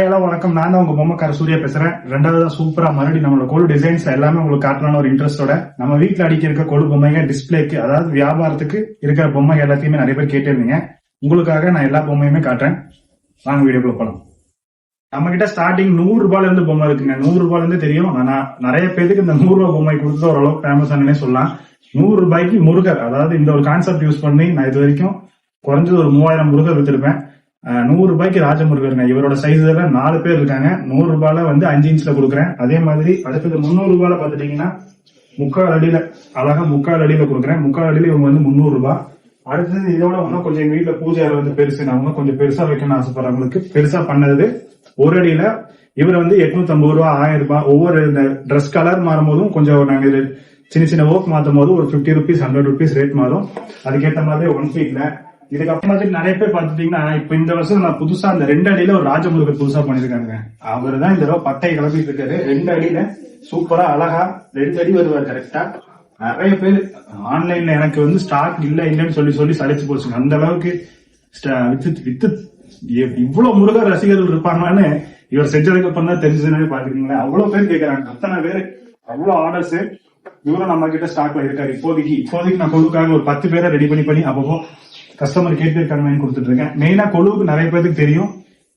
வணக்கம். நான் தான் உங்க பொம்மைக்கார சூர்யா பேசுறேன். ரெண்டாவது சூப்பரா மறுபடியும் நம்மளோட கொழு டிசைன்ஸ் எல்லாமே உங்களுக்கு காட்டலான ஒரு இன்ட்ரெஸ்டோட நம்ம வீட்டுல அடிக்க இருக்க கொழு பொம்மைங்க டிஸ்பிளேக்கு, அதாவது வியாபாரத்துக்கு இருக்கிற பொம்மை எல்லாத்தையுமே நிறைய பேர் கேட்டிருந்தீங்க. உங்களுக்காக நான் எல்லா பொம்மையுமே காட்டுறேன். வாங்க வீடியோக்குள்ள போலாம். நம்ம கிட்ட ஸ்டார்டிங் 100 ரூபாயில இருந்து பொம்மை இருக்குங்க. 100 ரூபாயில இருந்து தெரியும். நான் நிறைய பேருக்கு இந்த 100 ரூபாய் பொம்மை கொடுத்து ஓரளவுக்கு ஃபேமஸ் ஆனே சொல்லலாம். 100 ரூபாய்க்கு முருகர், அதாவது இந்த ஒரு கான்செப்ட் யூஸ் பண்ணி நான் இது வரைக்கும் குறைஞ்சது ஒரு 3000 முருகர் வித்திருப்பேன். 100 ரூபாய்க்கு ராஜமுருகருங்க. இவரோட சைஸ்ல 4 பேர் இருக்காங்க. 100 ரூபாயில 5 இன்ச்ல கொடுக்குறேன். அதே மாதிரி அடுத்தது 300 ரூபாயில பாத்துட்டீங்கன்னா 3/4 அடியில அழகா 3/4 அடியில கொடுக்குறேன். 3/4 அடியில இவங்க 300 ரூபாய். அடுத்தது இதோட இன்னும் கொஞ்சம் எங்க வீட்டுல பூஜை பெருசு, நான் கொஞ்சம் பெருசா வைக்கணும்னு ஆசைப்படுறவங்களுக்கு பெருசா பண்ணது 1 அடியில இவர் 850 ரூபாய், 1000 ரூபாய். ஒவ்வொரு இந்த ட்ரெஸ் கலர் மாறும் போதும் கொஞ்சம் நாங்க சின்ன சின்ன ஒர்க் மாத்தும் போது ஒரு 50 rupees 100 rupees ரேட் மாறும். அதுக்கேற்ற மாதிரி 1 feetல. இதுக்கப்புறம் நிறைய பேர் பாத்துட்டீங்கன்னா இப்ப இந்த வருஷம் நான் புதுசா அந்த 2 அடியில ஒரு ராஜமுருகர் புதுசா பண்ணிருக்காங்க. அவரு தான் இந்த தடவை பட்டையை கிளப்பிட்டு இருக்காரு. 2 அடியில சூப்பரா அழகா 2 அடி வருவார் கரெக்டா. நிறைய பேர் ஆன்லைன்ல எனக்கு ஸ்டாக் இல்லன்னு சொல்லி சளைச்சு போச்சுங்க. அந்த அளவுக்கு வித்து இவ்வளவு முருகர் ரசிகர்கள் இருப்பாங்கன்னு இவர் செஞ்சதுக்கு அப்புறம் தான் தெரிஞ்சதுன்னு பாத்துக்கீங்களேன். அவ்வளவு பேர் கேட்கறாங்க, அத்தனை பேரு, அவ்வளவு ஆர்டர்ஸ். இவரும் நம்ம கிட்ட ஸ்டாக்ல இருக்காரு. இப்போதைக்கு நான் கொழுக்காக ஒரு 10 பேரை ரெடி பண்ணி அப்பப்போ கஸ்டமர் கேட்டு இருக்காங்கன்னு கொடுத்துட்டு இருக்கேன். மெயினா கொழுவுக்கு நிறைய பேருக்கு தெரியும்.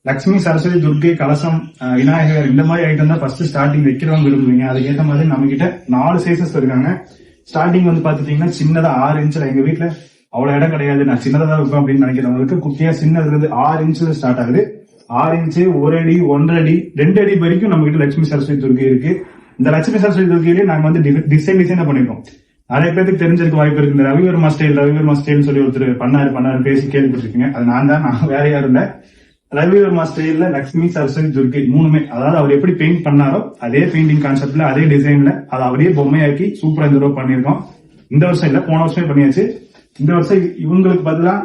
லட்சுமி, சரஸ்வதி, துர்கை, கலசம், விநாயகர் இந்த மாதிரி ஐட்டம் தான் ஃபர்ஸ்ட் ஸ்டார்டிங் வைக்கிறவங்க விரும்புவீங்க. அதுக்கேற்ற மாதிரி நம்ம கிட்ட 4 சைசஸ் இருக்காங்க. ஸ்டார்டிங் பாத்துட்டீங்கன்னா சின்னதா 6 இன்ச்ல, எங்க வீட்டுல அவ்வளவு இடம் கிடையாது, நான் சின்னதா தான் இருக்கும் அப்படின்னு நினைக்கிறவங்களுக்கு குட்டியா சின்னதுல இருந்து 6 இன்ச்ல ஸ்டார்ட் ஆகுது. 6 இன்ச்சு, 1 அடி, 1.5 அடி, 2 அடி வரைக்கும் நம்ம கிட்ட லட்சுமி, சரஸ்வதி, துர்கை இருக்கு. இந்த லட்சுமி, சரஸ்வதி, துர்கையிலேயே நாங்க டிசைனா பண்ணிருக்கோம். நிறைய பேருக்கு தெரிஞ்சிருக்க வாய்ப்பு இருக்கு. இந்த ரவிவர்மா ஸ்டைல் சொல்லி ஒருத்தர் பண்ணாரு பேசி கேள்விப்பட்டிருக்கீங்க. அது நான் வேற யாரும் இல்ல. ரவிவர்மா ஸ்டைல்ல லட்சுமி, சரஸ்வதி, துர்கை 3மே, அதாவது அவர் எப்படி பெயிண்ட் பண்ணாரோ அதே பெயிண்டிங் கான்செப்ட்ல அதே டிசைன்ல அதை அப்படியே பொம்மையாக்கி சூப்பரா இந்த தடவை பண்ணிருக்கோம். இந்த வருஷம் இல்ல, போன வருஷமே பண்ணியாச்சு. இந்த வருஷம் இவங்களுக்கு பதிலா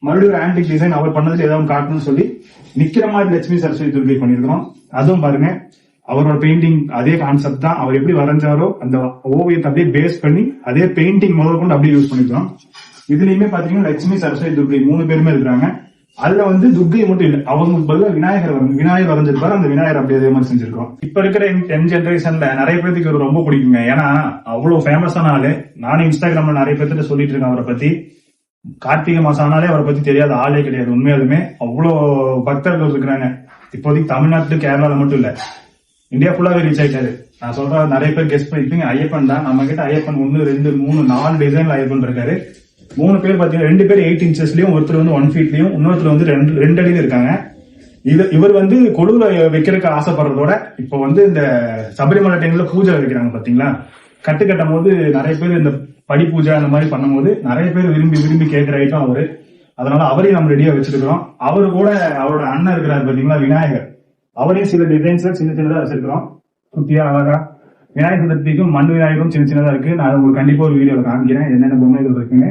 மறுபடியும் ஒரு ஆன்டிக் டிசைன் அவர் பண்ணதுல ஏதாவது காட்டணும்னு சொல்லி நிக்கிற மாதிரி லட்சுமி, சரஸ்வதி, துர்கை பண்ணிருக்கோம். அதுவும் பாருங்க, அவரோட பெயிண்டிங் அதே கான்செப்ட் தான். அவர் எப்படி வரைஞ்சாரோ அந்த ஓவியத்தை அப்படியே பேஸ் பண்ணி அதே பெயிண்டிங் முதல் கொண்டு அப்படியே யூஸ் பண்ணிக்கிறோம். இதுலயுமே பாத்தீங்கன்னா லட்சுமி, சரஸ்வதி, துர்கை 3 பேருமே இருக்கிறாங்க. அதுல துர்கை மட்டும் இல்ல, அவங்களுக்கு பதிலாக விநாயகர் வரைஞ்சிருப்பாரு. அந்த விநாயகர் அப்படியே அதே மாதிரி செஞ்சிருக்கோம். இப்ப இருக்கிற யங் ஜெனரேஷன்ல நிறைய பேருக்கு இவர் ரொம்ப பிடிக்குங்க. ஏன்னா அவ்வளவு ஃபேமஸான ஆளு. நானும் இன்ஸ்டாகிராம்ல நிறைய பேர்கிட்ட சொல்லிட்டு இருக்கேன் அவரை பத்தி. கார்த்திகை மாசம் ஆனாலே அவரை பத்தி தெரியாத ஆளே கிடையாது. உண்மையாலுமே அவ்வளவு பக்தர்கள் இருக்கிறாங்க. இப்போதைக்கு தமிழ்நாட்டு, கேரளால மட்டும் இல்ல, இந்தியா ஃபுல்லாவே ரீச் ஆயிட்டாரு. நான் சொல்றேன், நிறைய பேர் கெஸ்ட் பண்ணிருப்பீங்க. ஐயப்பன் தான் நம்ம கிட்ட. ஐயப்பன் 1, 2, 3, 4 டிசைன்ல ஐயப்பன் இருக்காரு. 3 பேர் பாத்தீங்கன்னா 2 பேர் 8 இன்ச்சஸ்லயும், ஒருத்தர் 1 feetலயும், இன்னொருத்தர் 2 அடியில இருக்காங்க. இவர் கொழுவுல வைக்கிறதுக்கு ஆசைப்படுறதோட இப்போ இந்த சபரிமலை டைம்ல பூஜை வைக்கிறாங்க பாத்தீங்களா, கட்டு கட்டும் போது நிறைய பேர் இந்த படி பூஜை அந்த மாதிரி பண்ணும் போது நிறைய பேர் விரும்பி கேட்கிற ஐட்டம் அவரு. அதனால அவரையும் நம்ம ரெடியா வச்சிருக்கிறோம். அவரு கூட அவரோட அண்ணன் இருக்கிறாரு பாத்தீங்களா, விநாயகர். அவரையும் சில டிசைன்ஸ்ல சின்னதா வச்சிருக்கிறோம். குட்டியா அழகா விநாயகர் சதுர்த்திக்கும் மண் விநாயகரும் சின்னதா இருக்கு. நான் உங்களுக்கு கண்டிப்பா ஒரு வீடியோல காமிக்கிறேன் என்னென்ன பொம்மைகள் இருக்குன்னு.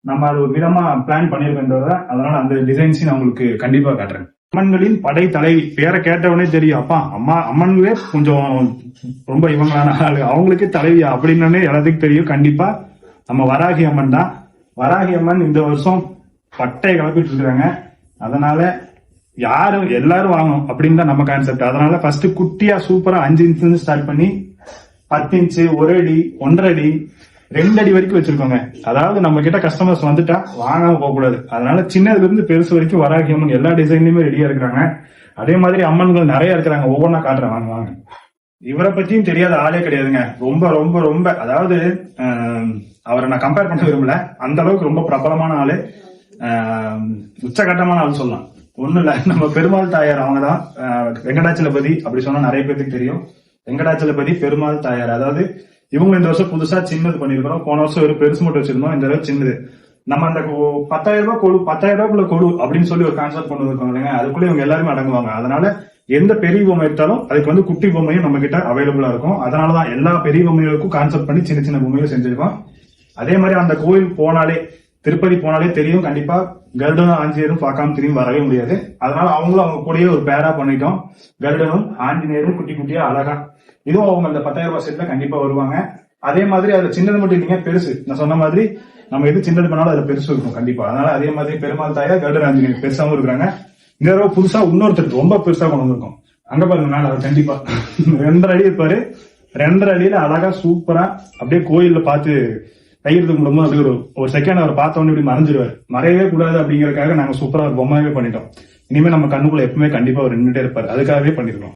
நம்ம அது ஒரு விதமா பிளான் பண்ணிருக்கோம். அதனால அந்த டிசைன்ஸையும் நான் உங்களுக்கு கண்டிப்பா காட்டுறேன். அம்மன்களின் படை தலைவி பேரை கேட்டவனே தெரியும். அப்பா அம்மன்களே கொஞ்சம் ரொம்ப இவங்களான ஆளு, அவங்களுக்கே தலைவியா அப்படின்னு எல்லாத்துக்கும் தெரியும். கண்டிப்பா நம்ம வராகி அம்மன் தான். வராகி அம்மன் இந்த வருஷம் பட்டை கிளப்பிட்டு இருக்காங்க. அதனால எல்லாரும் வாங்கணும் அப்படின்னு தான் நம்ம கான்செப்ட். அதனால ஃபர்ஸ்ட் குட்டியா சூப்பரா 5 இன்ச் ஸ்டார்ட் பண்ணி 10 இன்ச்சு, 1 அடி, 1.5 அடி, 2 அடி வரைக்கும் வச்சிருக்கோங்க. அதாவது நம்ம கிட்ட கஸ்டமர்ஸ் வந்துட்டா வாங்காம போக கூடாது. அதனால சின்னதுல இருந்து பெருசு வரைக்கும் வராகி அம்மன் எல்லா டிசைன்லயுமே ரெடியா இருக்கிறாங்க. அதே மாதிரி அம்மன்கள் நிறைய இருக்கிறாங்க. ஒவ்வொன்னா காட்டுறேன், வாங்க. இவரை பத்தியும் தெரியாத ஆளே கிடையாதுங்க. ரொம்ப ரொம்ப ரொம்ப, அதாவது அவரை நான் கம்பேர் பண்ண விரும்பல. அந்த அளவுக்கு ரொம்ப பிரபலமான ஆளு, உச்சகட்டமான ஆள் சொல்லலாம். ஒண்ணு இல்ல, நம்ம பெருமாள் தாயார் அவங்கதான். வெங்கடாச்சலபதி அப்படி சொன்னா நிறைய பேருக்கு தெரியும். வெங்கடாச்சலபதி பெருமாள் தாயார். அதாவது இவங்க இந்த வருஷம் புதுசா சின்னது பண்ணிருக்கிறோம். போன வருஷம் ஒரு பெருசு மட்டும் வச்சிருந்தோம். இந்த தடவை சின்னது. நம்ம அந்த 10,000 ரூபாய் கொடு, 10,000 ரூபாய்க்குள்ள கொடு அப்படின்னு சொல்லி ஒரு கான்செப்ட் கொண்டு இருக்கோம் இல்லைங்க. அதுக்குள்ள இவங்க எல்லாருமே அடங்குவாங்க. அதனால எந்த பெரிய பொம்மை எடுத்தாலும் அதுக்கு குட்டி பொம்மையும் நம்ம கிட்ட அவைலபிளா இருக்கும். அதனாலதான் எல்லா பெரிய பொம்மைகளுக்கும் கான்செப்ட் பண்ணி சின்ன சின்ன பொம்மையும் செஞ்சிருக்கோம். அதே மாதிரி அந்த கோயில் போனாலே, திருப்பதி போனாலே தெரியும், கண்டிப்பா கருடனும் ஆஞ்சநேயரும் பார்க்காம திரும்பி வரவே முடியாது. அதனால அவங்க கூடயே ஒரு பேரா பண்ணிட்டோம். கருடனும் ஆஞ்சநேயரும் குட்டி குட்டியா அழகா. இதுவும் அவங்க அந்த 10,000 ரூபாய் செட்ல கண்டிப்பா வருவாங்க. அதே மாதிரி அதுல சின்னது மட்டும் இல்லைங்க, பெருசு. நான் சொன்ன மாதிரி நம்ம எது சின்னது பண்ணாலும் அதுல பெருசு இருக்கும் கண்டிப்பா. அதனால அதே மாதிரி பெருமாள் தாயார், கருடன் ஆஞ்சநேயர் பெருசாவும் இருக்கிறாங்க. இந்த தடவை புதுசா இன்னொருத்தர் ரொம்ப பெருசா கொண்டு வந்திருக்கோம். அங்க பாருங்க மேல அவர் கண்டிப்பா 2.5 அடி இருப்பாரு. 2.5 அடியில அழகா சூப்பரா அப்படியே கோயில்ல பார்த்து கையெழுத்து கும்பிடும்போது அப்படியே ஒரு செகண்ட் அவர் பார்த்த உடனே இப்படி மறைஞ்சிருவாரு. மறையவே கூடாது அப்படிங்கறதுக்காக நாங்க சூப்பரா ஒரு பொம்மையாவே பண்ணிட்டோம். இனிமே நம்ம கண்ணுக்குள்ள எப்பவுமே கண்டிப்பா அவர் நின்றுட்டே இருப்பாரு. அதுக்காகவே பண்ணிருக்கோம்.